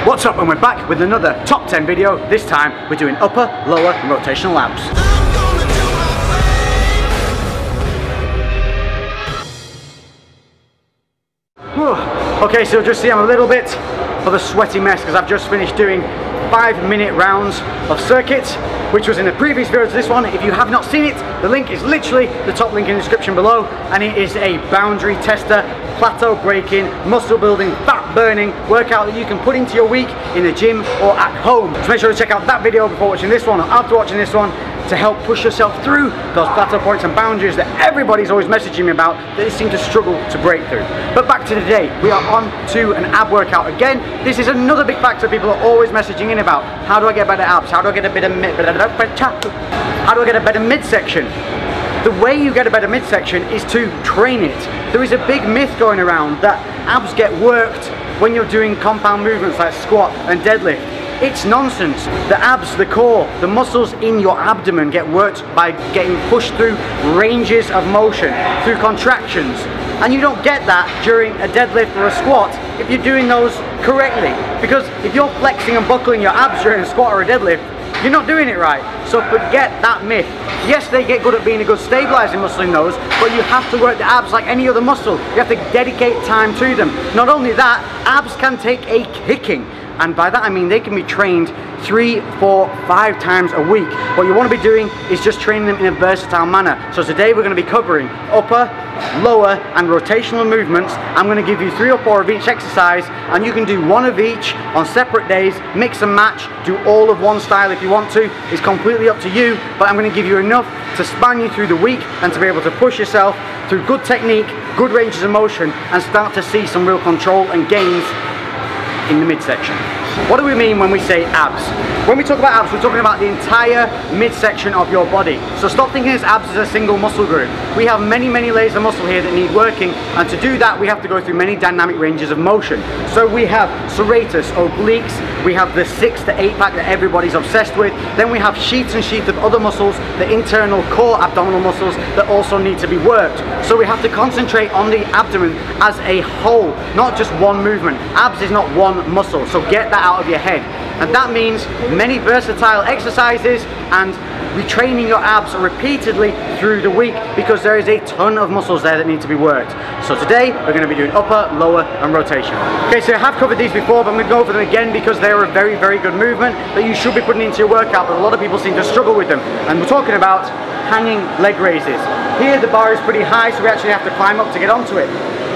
What's up, and we're back with another top 10 video. This time we're doing upper, lower and rotational abs. Okay, so just see I'm a little bit of a sweaty mess because I've just finished doing 5-minute rounds of circuits, which was in the previous video to this one. If you have not seen it, the link is literally the top link in the description below, and it is a boundary tester, plateau breaking, muscle building, fat burning workout that you can put into your week in the gym or at home. So make sure to check out that video before watching this one or after watching this one to help push yourself through those plateau points and boundaries that everybody's always messaging me about that they seem to struggle to break through. But back to today, we are on to an ab workout again. This is another big factor people are always messaging in about. How do I get better abs? How do I get a better midsection? The way you get a better midsection is to train it. There is a big myth going around that abs get worked when you're doing compound movements like squat and deadlift. It's nonsense. The abs, the core, the muscles in your abdomen get worked by getting pushed through ranges of motion, through contractions. And you don't get that during a deadlift or a squat if you're doing those correctly. Because if you're flexing and buckling your abs during a squat or a deadlift, you're not doing it right. So forget that myth. Yes, they get good at being a good stabilizing muscle in those, but you have to work the abs like any other muscle. You have to dedicate time to them. Not only that, abs can take a kicking. And by that I mean they can be trained 3, 4, 5 times a week. What you want to be doing is just training them in a versatile manner. So today we're going to be covering upper, lower and rotational movements. I'm going to give you 3 or 4 of each exercise, and you can do 1 of each on separate days, mix and match, do all of one style if you want to. It's completely up to you, but I'm going to give you enough to span you through the week and to be able to push yourself through good technique, good ranges of motion, and start to see some real control and gains in the midsection. What do we mean when we say abs? When we talk about abs, we're talking about the entire midsection of your body. So stop thinking of abs as a single muscle group. We have many layers of muscle here that need working, and to do that we have to go through many dynamic ranges of motion. So we have serratus, obliques, we have the 6 to 8 pack that everybody's obsessed with, then we have sheets and sheets of other muscles, the internal core abdominal muscles that also need to be worked. So we have to concentrate on the abdomen as a whole, not just one movement. Abs is not one muscle, so get that out of your head. And that means many versatile exercises and retraining your abs repeatedly through the week, because there is a ton of muscles there that need to be worked. So today we're going to be doing upper, lower and rotation. Okay, so I have covered these before, but I'm going to go over them again because they are a very good movement that you should be putting into your workout, but a lot of people seem to struggle with them. And we're talking about hanging leg raises. Here the bar is pretty high, so we actually have to climb up to get onto it.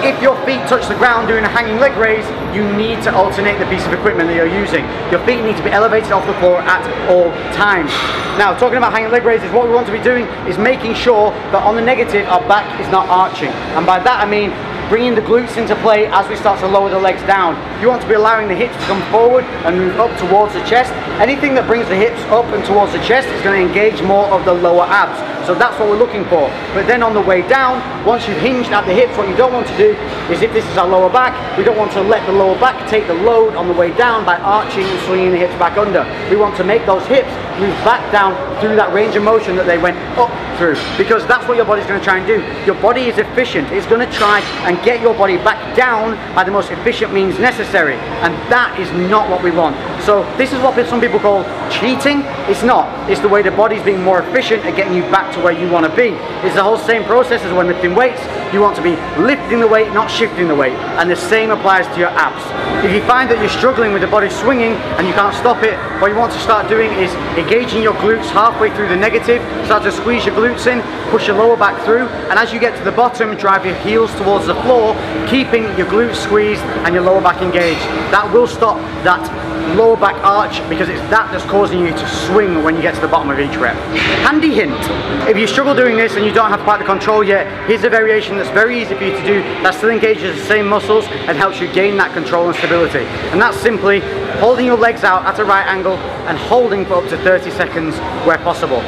If your feet touch the ground doing a hanging leg raise, you need to alternate the piece of equipment that you're using. Your feet need to be elevated off the floor at all times. Now, talking about hanging leg raises, what we want to be doing is making sure that on the negative, our back is not arching. And by that I mean bringing the glutes into play as we start to lower the legs down. You want to be allowing the hips to come forward and move up towards the chest. Anything that brings the hips up and towards the chest is going to engage more of the lower abs. So that's what we're looking for. But then on the way down, once you've hinged at the hips, what you don't want to do is, if this is our lower back, we don't want to let the lower back take the load on the way down by arching and swinging the hips back under. We want to make those hips move back down through that range of motion that they went up through, because that's what your body's going to try and do. Your body is efficient. It's going to try and get your body back down by the most efficient means necessary, and that is not what we want. So this is what some people call cheating. It's not. It's the way the body's being more efficient at getting you back to where you want to be. It's the whole same process as when lifting weights. You want to be lifting the weight, not shifting the weight, and the same applies to your abs. If you find that you're struggling with the body swinging and you can't stop it, what you want to start doing is engaging your glutes halfway through the negative. Start to squeeze your glutes in, push your lower back through, and as you get to the bottom, drive your heels towards the floor, keeping your glutes squeezed and your lower back engaged. That will stop that lower back arch, because it's that that's causing you to swing when you get to the bottom of each rep. Handy hint: if you struggle doing this and you don't have quite the control yet, here's a variation that's very easy for you to do that still engages the same muscles and helps you gain that control and stability. And that's simply holding your legs out at a right angle and holding for up to 30 seconds where possible.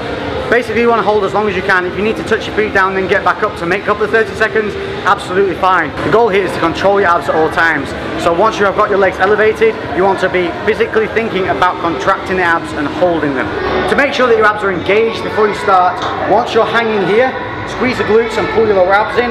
Basically, you want to hold as long as you can. If you need to touch your feet down then get back up to make up the 30 seconds, absolutely fine. The goal here is to control your abs at all times. So once you have got your legs elevated, you want to be physically thinking about contracting the abs and holding them. To make sure that your abs are engaged before you start, once you're hanging here, squeeze the glutes and pull your lower abs in.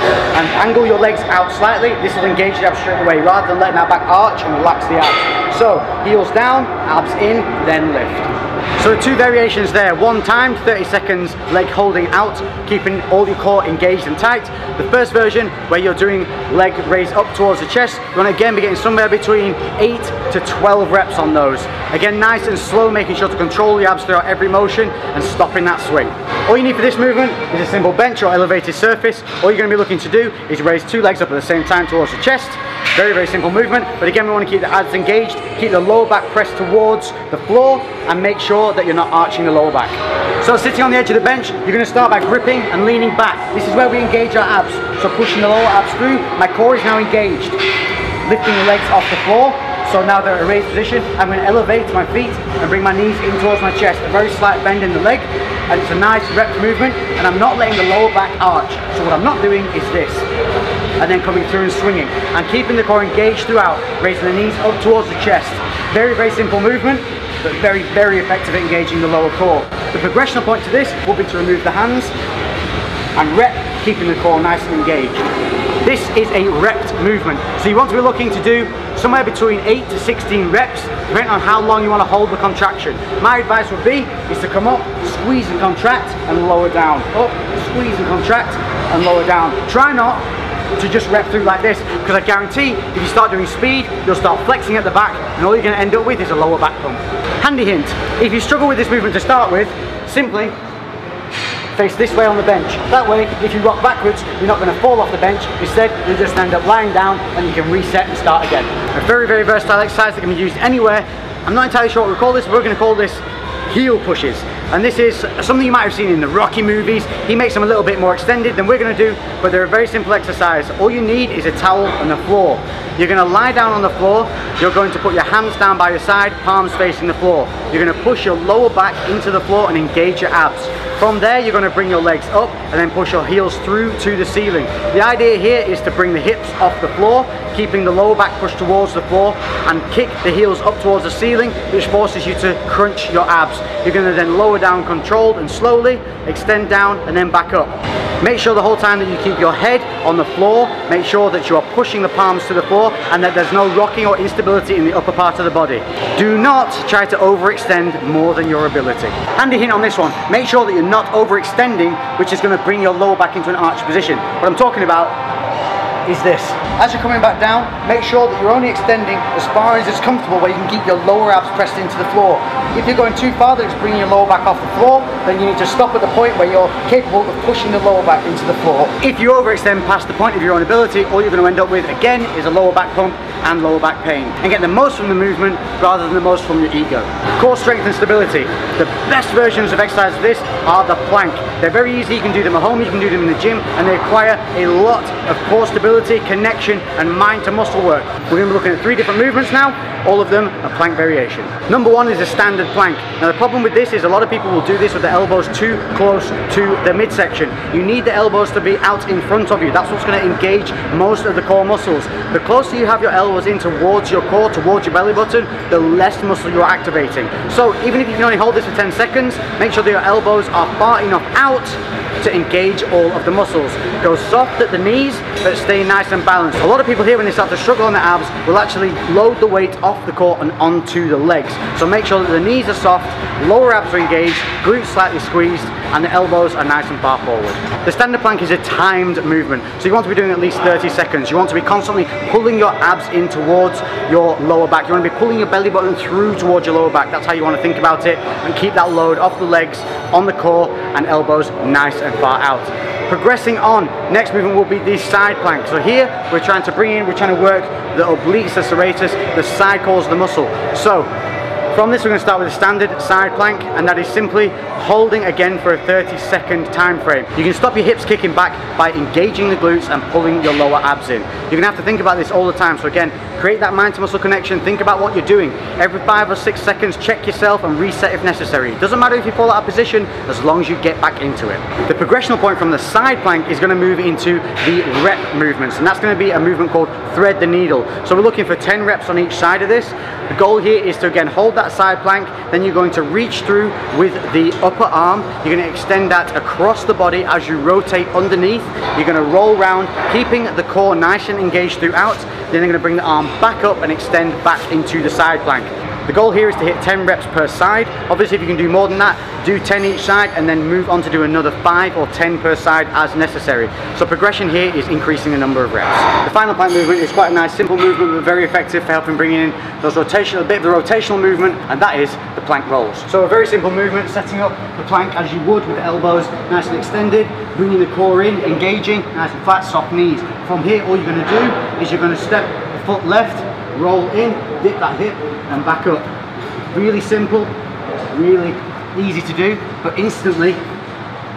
and angle your legs out slightly. This will engage the abs straight away rather than letting that back arch and relax the abs. So heels down, abs in, then lift. So the two variations there, one timed, 30 seconds, leg holding out, keeping all your core engaged and tight. The first version, where you're doing leg raise up towards the chest, you want to again be getting somewhere between 8 to 12 reps on those. Again, nice and slow, making sure to control the abs throughout every motion and stopping that swing. All you need for this movement is a simple bench or elevated surface. All you're going to be looking to do is raise two legs up at the same time towards the chest. Very, very simple movement, but again, we want to keep the abs engaged, keep the lower back pressed towards the floor, and make sure that you're not arching the lower back. So sitting on the edge of the bench, you're going to start by gripping and leaning back. This is where we engage our abs. So pushing the lower abs through, my core is now engaged. Lifting the legs off the floor, so now they're at a raised position. I'm going to elevate my feet and bring my knees in towards my chest. A very slight bend in the leg, and it's a nice rep movement, and I'm not letting the lower back arch. So what I'm not doing is this. And then coming through and swinging and keeping the core engaged throughout, raising the knees up towards the chest. Very, very simple movement, but very, very effective at engaging the lower core. The progressional point to this will be to remove the hands and rep, keeping the core nice and engaged. This is a repped movement, so you want to be looking to do somewhere between 8 to 16 reps, depending on how long you want to hold the contraction. My advice would be is to come up, squeeze and contract, and lower down. Up, squeeze and contract, and lower down. Try not to just rep through like this, because I guarantee if you start doing speed, you'll start flexing at the back, and all you're going to end up with is a lower back pump. Handy hint, if you struggle with this movement to start with, simply face this way on the bench. That way, if you rock backwards, you're not going to fall off the bench. Instead, you'll just end up lying down and you can reset and start again. A very, very versatile exercise that can be used anywhere. I'm not entirely sure what we call this, but we're going to call this heel pushes. And this is something you might have seen in the Rocky movies. He makes them a little bit more extended than we're going to do, but they're a very simple exercise. All you need is a towel and the floor. You're going to lie down on the floor. You're going to put your hands down by your side, palms facing the floor. You're going to push your lower back into the floor and engage your abs. From there, you're going to bring your legs up and then push your heels through to the ceiling. The idea here is to bring the hips off the floor, keeping the lower back pushed towards the floor, and kick the heels up towards the ceiling, which forces you to crunch your abs. You're going to then lower down controlled and slowly, extend down and then back up. Make sure the whole time that you keep your head on the floor, make sure that you are pushing the palms to the floor and that there's no rocking or instability in the upper part of the body. Do not try to overextend more than your ability. Handy hint on this one, make sure that you're not overextending, which is going to bring your lower back into an arch position. What I'm talking about is this. As you're coming back down, make sure that you're only extending as far as it's comfortable, where you can keep your lower abs pressed into the floor. If you're going too far, that it's bringing your lower back off the floor, then you need to stop at the point where you're capable of pushing the lower back into the floor. If you overextend past the point of your own ability, all you're going to end up with again is a lower back pump and lower back pain, and get the most from the movement rather than the most from your ego. Core strength and stability. The best versions of exercise of this are the plank. They're very easy, you can do them at home, you can do them in the gym, and they require a lot of core stability, connection, and mind to muscle work. We're going to be looking at 3 different movements now, all of them a plank variation. Number 1 is a standard plank. Now the problem with this is a lot of people will do this with the elbows too close to the midsection. You need the elbows to be out in front of you. That's what's going to engage most of the core muscles. The closer you have your elbows in towards your core, towards your belly button, the less muscle you're activating. So even if you can only hold this for 10 seconds, make sure that your elbows are far enough out to engage all of the muscles. Go soft at the knees, but stay nice and balanced. A lot of people here, when they start to struggle on the abs, will actually load the weight off the core and onto the legs. So make sure that the knees are soft, lower abs are engaged, glutes slightly squeezed, and the elbows are nice and far forward. The standard plank is a timed movement, so you want to be doing at least 30 seconds. You want to be constantly pulling your abs in towards your lower back. You want to be pulling your belly button through towards your lower back. That's how you want to think about it, and keep that load off the legs, on the core, and elbows nice and far out. Progressing on, next movement will be the side plank. So here we're trying to work the obliques, the serratus, the side cores of the muscle. So from this, we're going to start with a standard side plank, and that is simply holding again for a 30-second time frame. You can stop your hips kicking back by engaging the glutes and pulling your lower abs in. You're going to have to think about this all the time. So again, create that mind to muscle connection. Think about what you're doing. Every 5 or 6 seconds, check yourself and reset if necessary. It doesn't matter if you fall out of position, as long as you get back into it. The progressional point from the side plank is going to move into the rep movements, and that's going to be a movement called thread the needle. So we're looking for 10 reps on each side of this. The goal here is to again hold that that side plank, then you're going to reach through with the upper arm. You're going to extend that across the body as you rotate underneath. You're going to roll round, keeping the core nice and engaged throughout. Then you're going to bring the arm back up and extend back into the side plank. The goal here is to hit 10 reps per side. Obviously, if you can do more than that, do 10 each side and then move on to do another 5 or 10 per side as necessary. So progression here is increasing the number of reps. The final plank movement is quite a nice, simple movement, but very effective for helping bring in those rotational, a bit of the rotational movement, and that is the plank rolls. So a very simple movement, setting up the plank as you would with the elbows nice and extended, bringing the core in, engaging, nice and flat, soft knees. From here, all you're going to do is you're going to step the foot left, roll in, dip that hip, and back up. Really simple, really easy to do, but instantly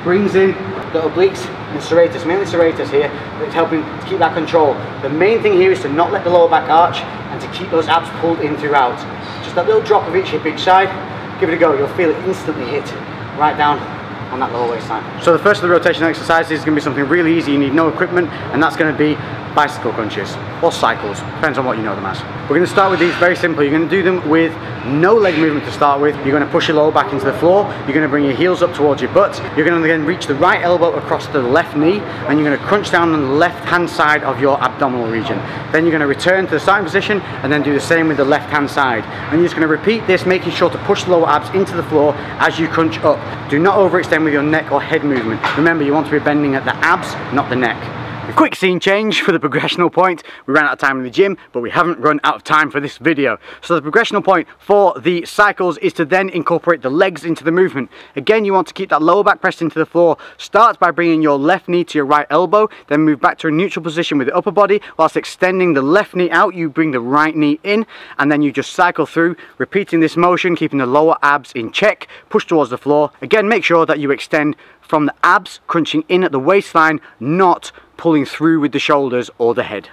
brings in the obliques and serratus, mainly serratus here, but it's helping to keep that control. The main thing here is to not let the lower back arch and to keep those abs pulled in throughout. Just that little drop of each hip each side, give it a go, you'll feel it instantly hit right down on that lower waistline. So the first of the rotation exercises is going to be something really easy. You need no equipment, and that's going to be bicycle crunches or cycles, depends on what you know them as. We're going to start with these very simple. You're going to do them with no leg movement to start with. You're going to push your lower back into the floor. You're going to bring your heels up towards your butt. You're going to then reach the right elbow across the left knee, and you're going to crunch down on the left hand side of your abdominal region. Then you're going to return to the starting position and then do the same with the left hand side. And you're just going to repeat this, making sure to push the lower abs into the floor as you crunch up. Do not overextend with your neck or head movement. Remember, you want to be bending at the abs, not the neck. A quick scene change for the progressional point. We ran out of time in the gym, but we haven't run out of time for this video. So the progressional point for the cycles is to then incorporate the legs into the movement. Again, you want to keep that lower back pressed into the floor. Start by bringing your left knee to your right elbow, then move back to a neutral position with the upper body. Whilst extending the left knee out, you bring the right knee in, and then you just cycle through, repeating this motion, keeping the lower abs in check, push towards the floor. Again, make sure that you extend from the abs, crunching in at the waistline, not pulling through with the shoulders or the head.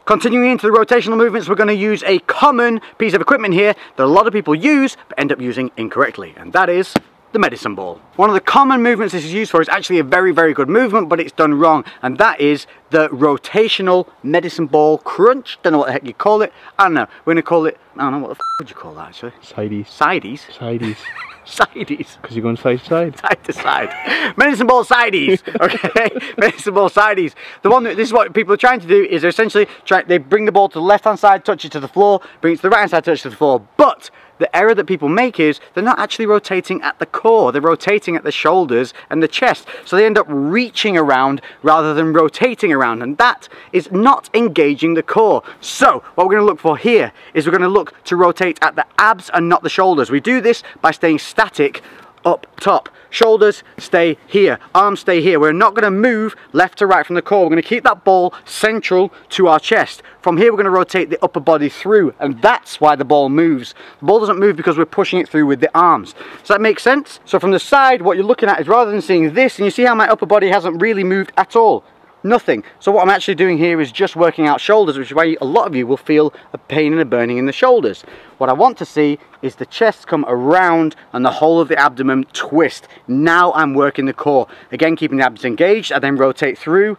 Continuing into the rotational movements, we're going to use a common piece of equipment here that a lot of people use but end up using incorrectly, and that is the medicine ball. One of the common movements this is used for is actually a very, very good movement, but it's done wrong, and that is the rotational medicine ball crunch. Don't know what the heck you call it. I don't know. We're going to call it, I don't know, what the f would you call that actually? Sideys. Sideys? Sideys. Sideys. Because you're going side to side. Side to side. Medicine ball sideys. Okay? Medicine ball sideys. The one that, this is what people are trying to do, is they're essentially they bring the ball to the left hand side, touch it to the floor, bring it to the right hand side, touch it to the floor. But the error that people make is they're not actually rotating at the core, they're rotating at the shoulders and the chest. So they end up reaching around rather than rotating around, and that is not engaging the core. So what we're going to look for here is we're going to look to rotate at the abs and not the shoulders. We do this by staying static up top. Shoulders stay here, arms stay here. We're not going to move left to right from the core. We're going to keep that ball central to our chest. From here we're going to rotate the upper body through, and that's why the ball moves. The ball doesn't move because we're pushing it through with the arms. Does that make sense? So from the side, what you're looking at is, rather than seeing this, and you see how my upper body hasn't really moved at all. Nothing. So what I'm actually doing here is just working out shoulders, which is why a lot of you will feel a pain and a burning in the shoulders. What I want to see is the chest come around and the whole of the abdomen twist. Now I'm working the core. Again, keeping the abs engaged, and then rotate through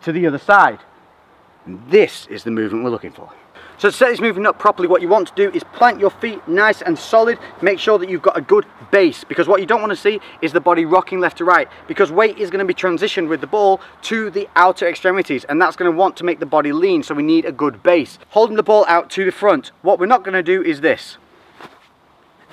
to the other side. And this is the movement we're looking for. So to set this movement up properly, what you want to do is plant your feet nice and solid. Make sure that you've got a good base, because what you don't want to see is the body rocking left to right, because weight is going to be transitioned with the ball to the outer extremities, and that's going to want to make the body lean, so we need a good base. Holding the ball out to the front. What we're not going to do is this.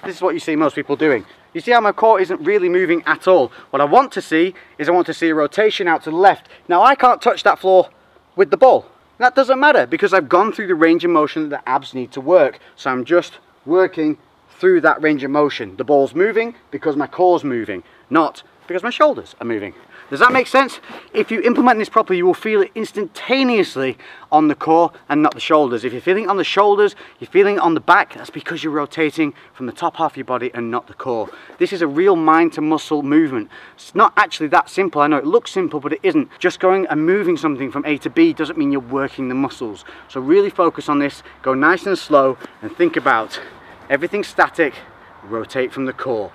This is what you see most people doing. You see how my core isn't really moving at all. What I want to see is I want to see a rotation out to the left. Now I can't touch that floor with the ball. That doesn't matter, because I've gone through the range of motion that the abs need to work. So I'm just working through that range of motion. The ball's moving because my core's moving, not because my shoulders are moving. Does that make sense? If you implement this properly, you will feel it instantaneously on the core and not the shoulders. If you're feeling it on the shoulders, you're feeling it on the back, that's because you're rotating from the top half of your body and not the core. This is a real mind to muscle movement. It's not actually that simple. I know it looks simple, but it isn't. Just going and moving something from A to B doesn't mean you're working the muscles. So really focus on this, go nice and slow, and think about everything static, rotate from the core,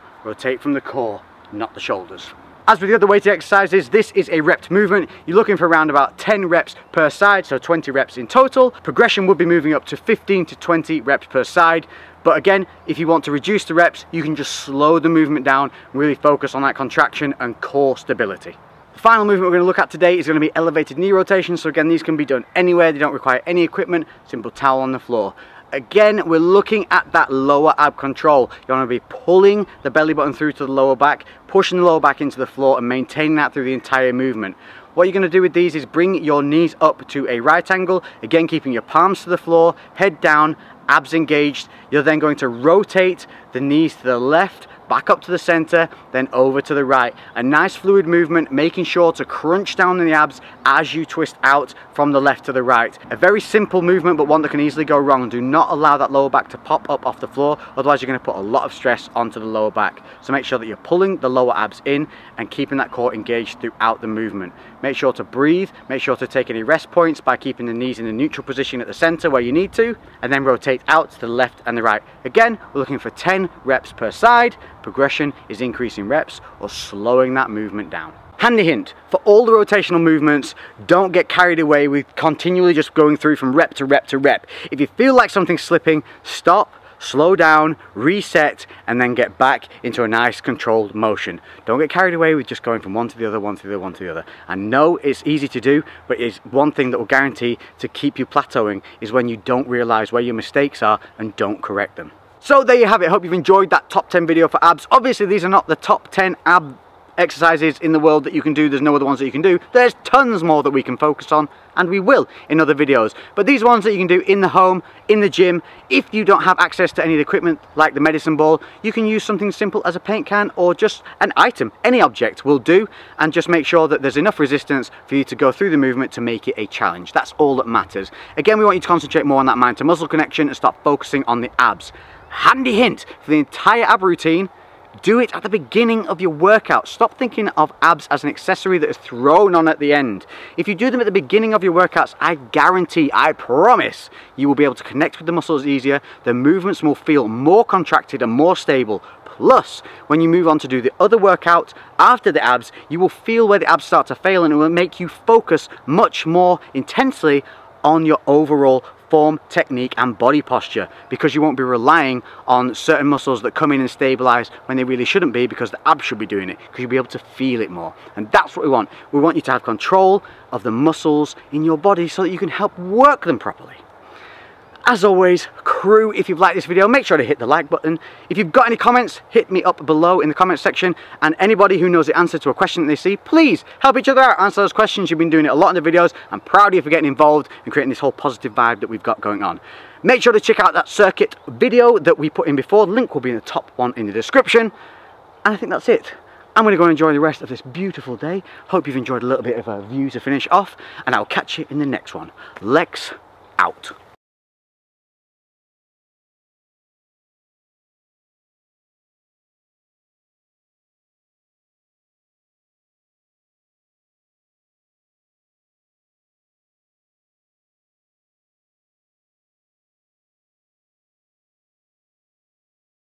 not the shoulders. As with the other weighted exercises, this is a repped movement. You're looking for around about 10 reps per side, so 20 reps in total. Progression would be moving up to 15 to 20 reps per side. But again, if you want to reduce the reps, you can just slow the movement down, really focus on that contraction and core stability. The final movement we're going to look at today is going to be elevated knee rotation. So again, these can be done anywhere. They don't require any equipment, simple towel on the floor. Again, we're looking at that lower ab control. You want to be pulling the belly button through to the lower back, pushing the lower back into the floor and maintaining that through the entire movement. What you're going to do with these is bring your knees up to a right angle, again keeping your palms to the floor, head down, abs engaged. You're then going to rotate the knees to the left, back up to the center, then over to the right. A nice fluid movement, making sure to crunch down in the abs as you twist out from the left to the right. A very simple movement, but one that can easily go wrong. Do not allow that lower back to pop up off the floor, otherwise you're going to put a lot of stress onto the lower back. So make sure that you're pulling the lower abs in and keeping that core engaged throughout the movement. Make sure to breathe, make sure to take any rest points by keeping the knees in a neutral position at the center where you need to, and then rotate out to the left and the right. Again, we're looking for 10 reps per side. Progression is increasing reps or slowing that movement down. Handy hint, for all the rotational movements, don't get carried away with continually just going through from rep to rep to rep. If you feel like something's slipping, stop, slow down, reset, and then get back into a nice controlled motion. Don't get carried away with just going from one to the other, one to the other, one to the other. I know it's easy to do, but it's one thing that will guarantee to keep you plateauing is when you don't realize where your mistakes are and don't correct them. So there you have it. I hope you've enjoyed that top 10 video for abs. Obviously, these are not the top 10 ab exercises in the world that you can do. There's no other ones that you can do. There's tons more that we can focus on, and we will in other videos. But these ones that you can do in the home, in the gym, if you don't have access to any of the equipment like the medicine ball, you can use something simple as a paint can or just an item. Any object will do, and just make sure that there's enough resistance for you to go through the movement to make it a challenge. That's all that matters. Again, we want you to concentrate more on that mind to muscle connection and start focusing on the abs. Handy hint for the entire ab routine: do it at the beginning of your workout. Stop thinking of abs as an accessory that is thrown on at the end. If you do them at the beginning of your workouts, I guarantee, I promise, you will be able to connect with the muscles easier. The movements will feel more contracted and more stable. Plus, when you move on to do the other workout after the abs, you will feel where the abs start to fail, and it will make you focus much more intensely on your overall form, technique and body posture, because you won't be relying on certain muscles that come in and stabilize when they really shouldn't be, because the abs should be doing it, because you'll be able to feel it more. And that's what we want. We want you to have control of the muscles in your body so that you can help work them properly. As always, crew, if you've liked this video, make sure to hit the like button. If you've got any comments, hit me up below in the comment section. And anybody who knows the answer to a question that they see, please help each other out, answer those questions. You've been doing it a lot in the videos. I'm proud of you for getting involved and creating this whole positive vibe that we've got going on. Make sure to check out that circuit video that we put in before. The link will be in the top one in the description. And I think that's it. I'm going to go and enjoy the rest of this beautiful day. Hope you've enjoyed a little bit of a view to finish off. And I'll catch you in the next one. Lex out.